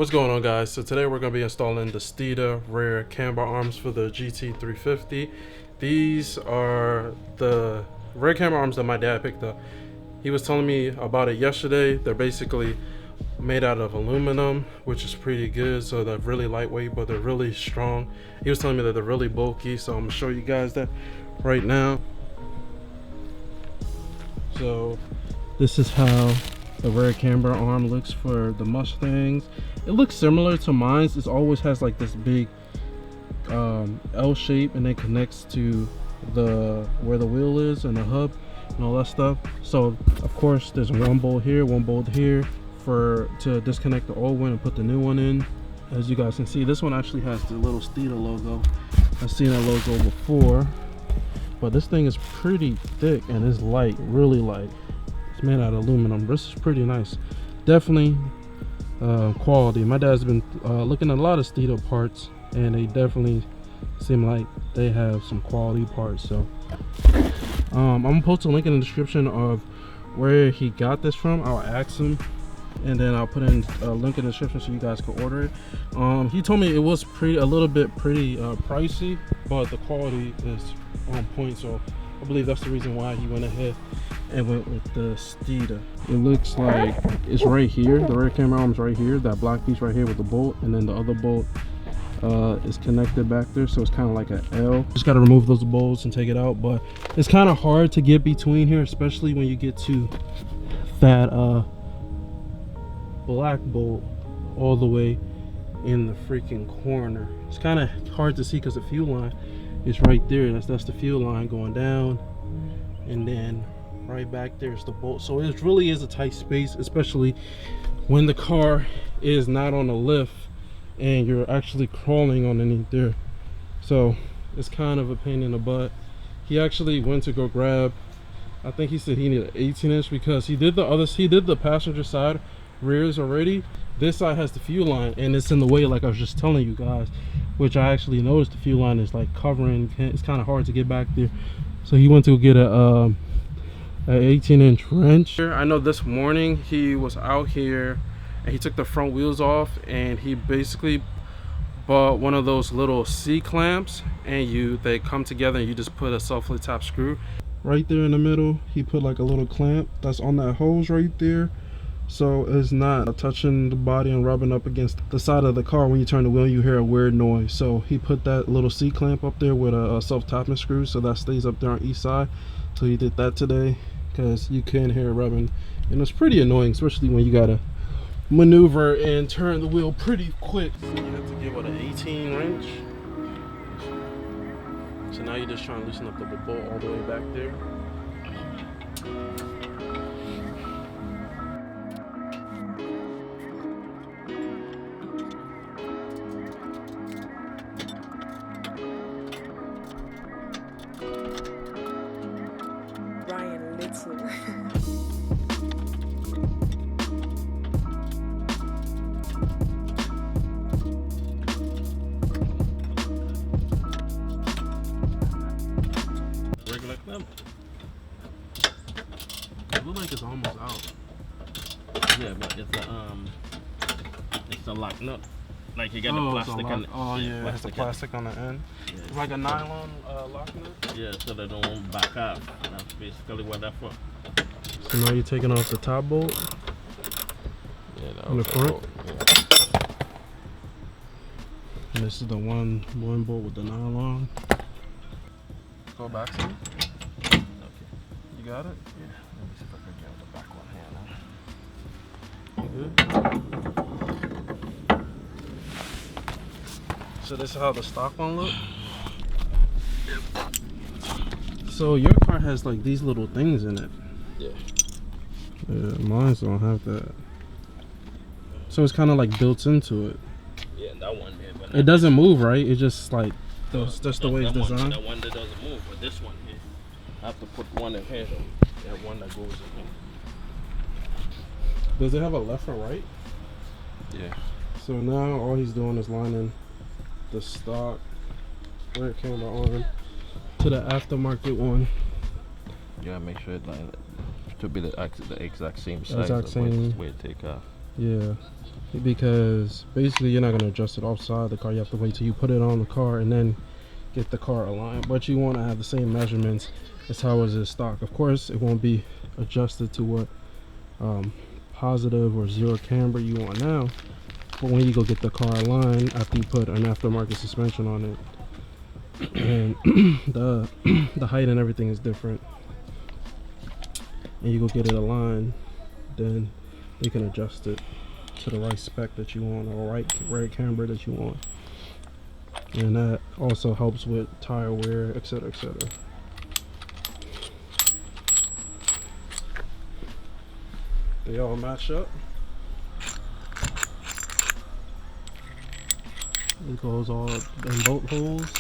What's going on, guys? So today we're going to be installing the Steeda rear camber arms for the GT350. These are the rear camber arms that my dad picked up. He was telling me about it yesterday. They're basically made out of aluminum, which is pretty good. So they're really lightweight, but they're really strong. He was telling me that they're really bulky, so I'm going to show you guys that right now. So this is how the rear camber arm looks for the Mustangs. It looks similar to mine. It always has like this big L shape, and then connects to the where the wheel is and the hub and all that stuff. So of course there's one bolt here, one bolt here to disconnect the old one and put the new one in. As you guys can see, this one actually has the little Steeda logo. I've seen that logo before, but this thing is pretty thick and it's light, really light. It's made out of aluminum. This is pretty nice. Definitely quality. My dad's been looking at a lot of Steeda parts, and they definitely seem like they have some quality parts. So I'm gonna post a link in the description of where he got this from. I'll ask him, and then I'll put in a link in the description so you guys can order it. He told me it was a little bit pricey, but the quality is on point. So I believe that's the reason why he went ahead and went with the Steeda. It looks like it's right here. The rear camera arm's right here. That black piece right here with the bolt, and then the other bolt is connected back there, so it's kind of like an L. Just got to remove those bolts and take it out, but it's kind of hard to get between here, especially when you get to that black bolt all the way in the freaking corner. It's kind of hard to see because the fuel line is right there. That's the fuel line going down, and then right back there's the bolt. So it really is a tight space, especially when the car is not on a lift and you're actually crawling underneath there. So it's kind of a pain in the butt. He actually went to go grab, I think he said he needed an 18-inch because he did the passenger side rears already. This side has the fuel line and it's in the way, like I was just telling you guys, which I actually noticed the fuel line is like covering. It's kind of hard to get back there. So he went to get a 18-inch wrench. I know this morning he was out here and he took the front wheels off, and he basically bought one of those little C clamps, and they come together and you just put a self-lit top screw right there in the middle. He put like a little clamp that's on that hose right there, so it's not touching the body and rubbing up against the side of the car. When you turn the wheel, you hear a weird noise. So he put that little C clamp up there with a self-tapping screw, so that stays up there on each side. So he did that today because you can hear it rubbing, and it's pretty annoying, especially when you gotta maneuver and turn the wheel pretty quick. So you have to give it an 18 wrench. So now you're just trying to loosen up the bolt all the way back there. Brian Little. Regular clamp. It looks like it's almost out. Yeah, but it's a lock nut. Like you got the plastic on it. Oh yeah, it has the plastic on the end. Yeah, It's like a nylon lock nut. yeah, so they don't back up. That's basically what that's for. So now you're taking off the top bolt Yeah, in the front. bolt, yeah. And this is the one bolt with the nylon. Go back to me. Okay. You got it? Yeah. Let me see if I can get the back one here now. You good? So this is how the stock one looks. So your car has like these little things in it. Yeah. Yeah, mine don't have that. So it's kind of like built into it. Yeah, that one there. But It doesn't move, right? It's just like just the way it's that designed. That one that doesn't move, but this one here, I have to put one in here though. Yeah, one that goes in here. Does it have a left or right? Yeah. So now all he's doing is lining the stock rear camber arm to the aftermarket one. You gotta make sure it to be the exact same size. Exact of same. where it take off. Yeah, because basically you're not gonna adjust it offside the car. You have to wait till you put it on the car and then get the car aligned. But you want to have the same measurements as how it is stock. Of course, it won't be adjusted to what positive or zero camber you want now. But when you go get the car aligned after you put an aftermarket suspension on it, and the height and everything is different, and you go get it aligned, then you can adjust it to the right spec that you want, or right camber that you want. And that also helps with tire wear, etc., etc. They all match up. It goes all in bolt holes.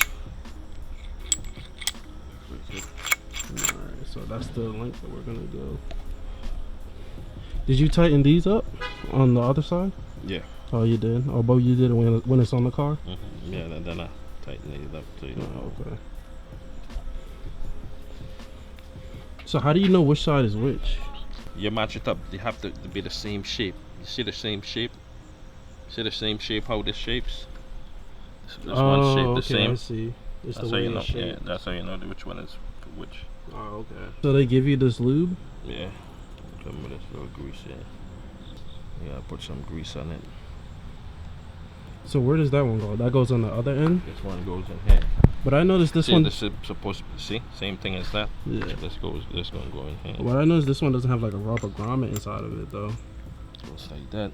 Alright, so that's the length that we're gonna go. Did you tighten these up on the other side? Yeah. Oh, you did? Oh, but you did it when it's on the car? Mm-hmm. Yeah, then I tighten it up too. Oh, okay. So how do you know which side is which? You match it up. They have to be the same shape. You see the same shape? See the same shape how this shapes? This one shape the same. I see. It's That's the how way you know. it's shaped. Yeah, that's how you know which one is which. Oh, okay. So they give you this lube? Yeah. Come with this little grease here. You gotta put some grease on it. So where does that one go? That goes on the other end? This one goes in here. But I noticed this See, one. this is supposed to see same thing as that. Yeah. This gonna go in here. But I noticed this one doesn't have like a rubber grommet inside of it though. Goes like that.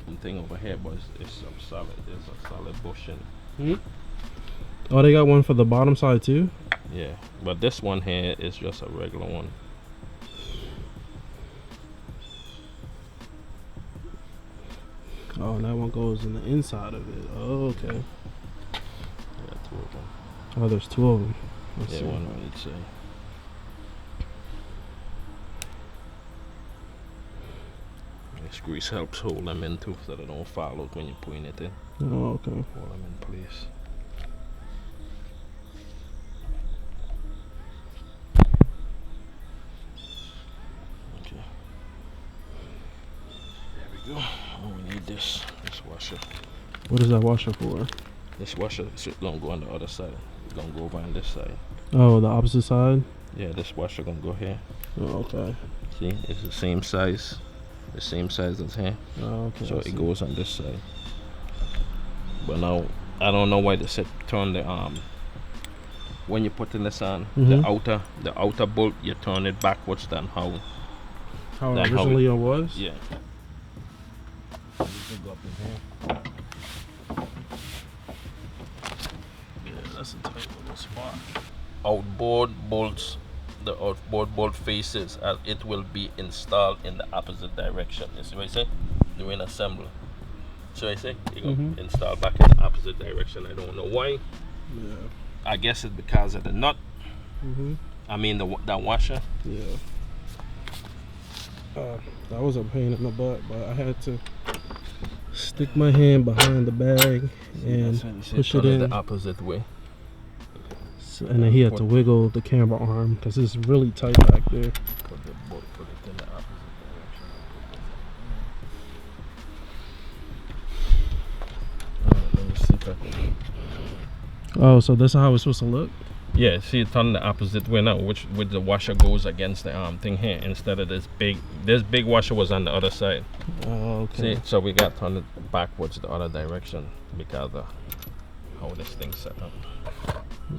One thing over here, but it's some solid. There's a solid bushing. Oh, they got one for the bottom side too? Yeah, but this one here is just a regular one. Oh, and that one goes in the inside of it. Oh, okay. Yeah, two of them. Oh, there's two of them. Let's Yeah, see. one on each side. This grease helps hold them in too, so they don't fall out when you're putting it in. Oh, okay. Hold them in place. Okay. There we go. Oh, we need this washer. What is that washer for? This washer don't go on the other side. It's gonna go over on this side. Oh, the opposite side? Yeah, this washer gonna go here. Oh, okay. See, it's the same size as here. Oh, okay. So I it see. goes on this side. But now I don't know why they said turn the when you're putting this on, the outer bolt, you turn it backwards than how originally it was? yeah. You can go up in here. Yeah, that's a tight little spot. Outboard bolts, the outboard bolt faces, as it will be installed in the opposite direction. You see what I say? Doing assembly. So I say you go install back in the opposite direction. I don't know why. Yeah. I guess it's because of the nut. I mean that washer. Yeah. That was a pain in the butt, but I had to stick my hand behind the bag and push it in. The opposite way. So, and then he had to wiggle the camber arm because it's really tight back there. Put it in the opposite direction. Let me see if I can. Oh, so that's how it's supposed to look? Yeah, see it on the opposite way now, which the washer goes against the thing here instead of this big washer was on the other side. Oh, okay. See, so we got turned it backwards the other direction because of how this thing's set up.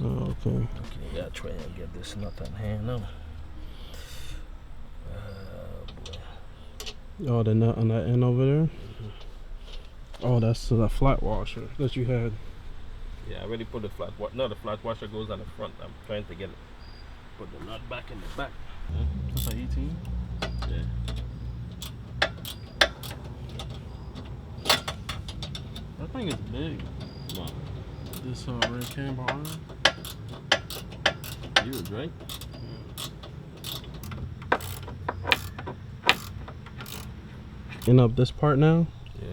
Oh, okay. Okay, gotta try and get this nut on here now. Boy. Oh, the nut on that end over there? Oh, that's the flat washer that you had. Yeah, I already put the flat washer. No, the flat washer goes on the front. I'm trying to get it. Put the nut back in the back. That's an 18? Yeah. That thing is big. Come on. This red camber arm. You was right. And up this part now? Yeah.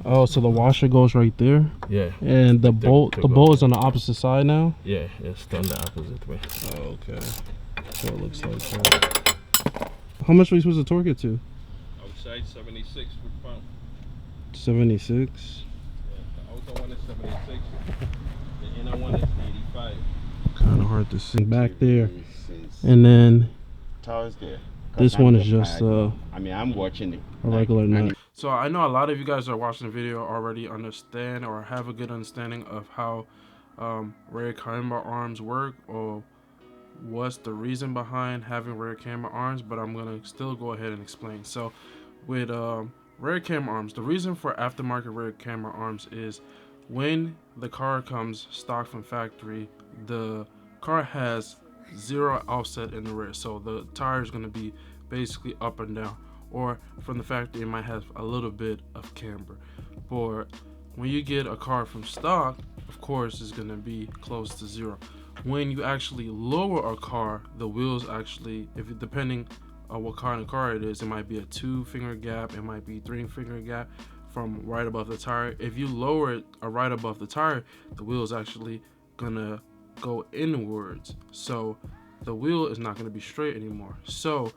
Oh, so the washer goes right there? Yeah. And the bolt is on the opposite side now? Yeah, it's done the opposite way. Oh, okay. So it looks like that. How much are we supposed to torque it to? I would inside 76 foot-pound. 76. Yeah, the outer one is 76. The inner one is 85. Kind of hard to see back there. And then Thursday. this one is just I mean, I'm watching it. a regular nut. So I know a lot of you guys are watching the video already understand or have a good understanding of how rear camber arms work, or what's the reason behind having rear camber arms, but I'm gonna still go ahead and explain. So with rear camber arms, the reason for aftermarket rear camber arms is when the car comes stock from factory, the car has zero offset in the rear, so the tire is going to be basically up and down, or from the factory it might have a little bit of camber. But when you get a car from stock, of course it's going to be close to zero. When you actually lower a car, the wheels actually, if it, depending on what kind of car it is, it might be a 2-finger gap, it might be 3-finger gap from right above the tire. If you lower it right above the tire, the wheel is actually gonna go inwards, so the wheel is not gonna be straight anymore. So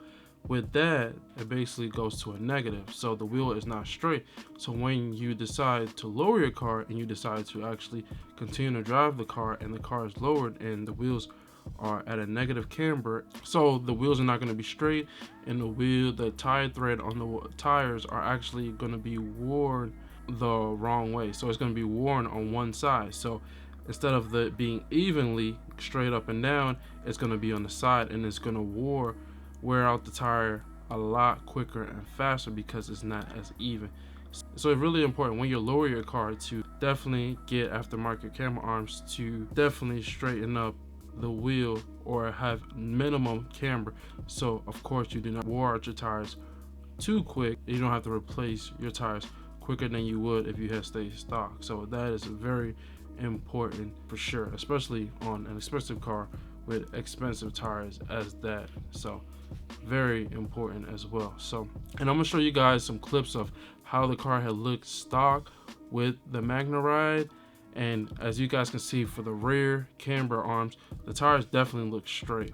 with that, it basically goes to a negative, so the wheel is not straight. So when you decide to lower your car and you decide to actually continue to drive the car, and the car is lowered and the wheels are at a negative camber, so the wheels are not going to be straight, and the tire thread on the tires are actually going to be worn the wrong way. So it's going to be worn on one side. So instead of the being evenly straight up and down, it's going to be on the side, and it's going to wear out the tire a lot quicker and faster because it's not as even. So it's really important when you lower your car to definitely get aftermarket camber arms to definitely straighten up the wheel or have minimum camber, so of course you do not wear out your tires too quick. You don't have to replace your tires quicker than you would if you had stayed stock. So that is very important for sure, especially on an expensive car with expensive tires as that. So very important as well. So, and I'm gonna show you guys some clips of how the car had looked stock with the Magna Ride. And as you guys can see, for the rear camber arms, the tires definitely look straight.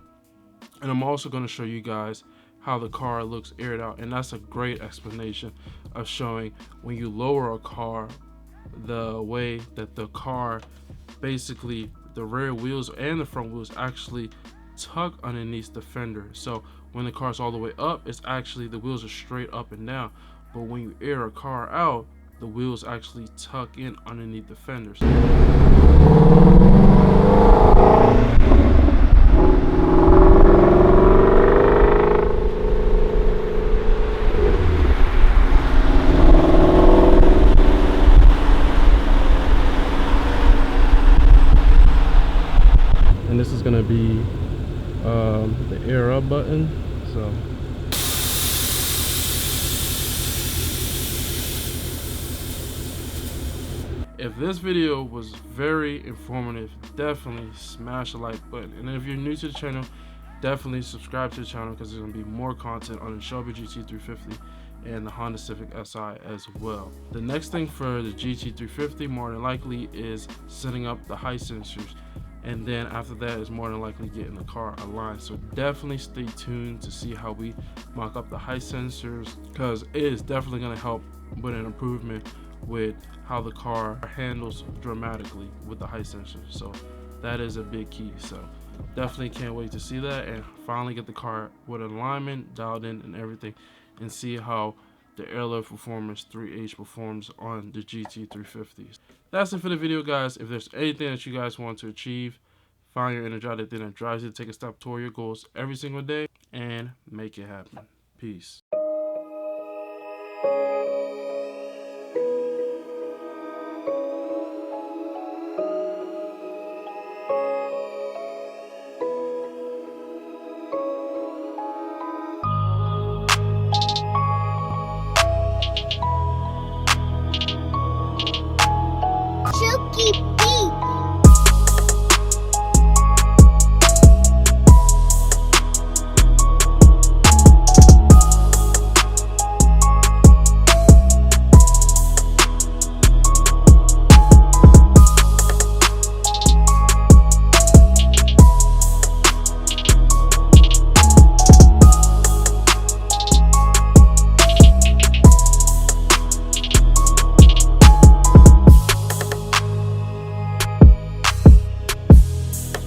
And I'm also going to show you guys how the car looks aired out, and that's a great explanation of showing when you lower a car, the way that the car basically, the rear wheels and the front wheels actually tuck underneath the fender. So when the car's all the way up, it's actually, the wheels are straight up and down. But when you air a car out, the wheels actually tuck in underneath the fenders. And this is going to be the air up button. So if this video was very informative, definitely smash the like button. And if you're new to the channel, definitely subscribe to the channel, because there's going to be more content on the Shelby GT350 and the Honda Civic Si as well. The next thing for the GT350 more than likely is setting up the height sensors. And then after that is more than likely getting the car aligned. So definitely stay tuned to see how we mock up the height sensors, because it is definitely going to help with an improvement with how the car handles dramatically with the height sensors. So that is a big key. So definitely can't wait to see that and finally get the car with alignment dialed in and everything, and see how the Airlift Performance 3H performs on the GT350s. That's it for the video, guys. If there's anything that you guys want to achieve, find your energetic thing that drives you to take a step toward your goals every single day and make it happen. Peace.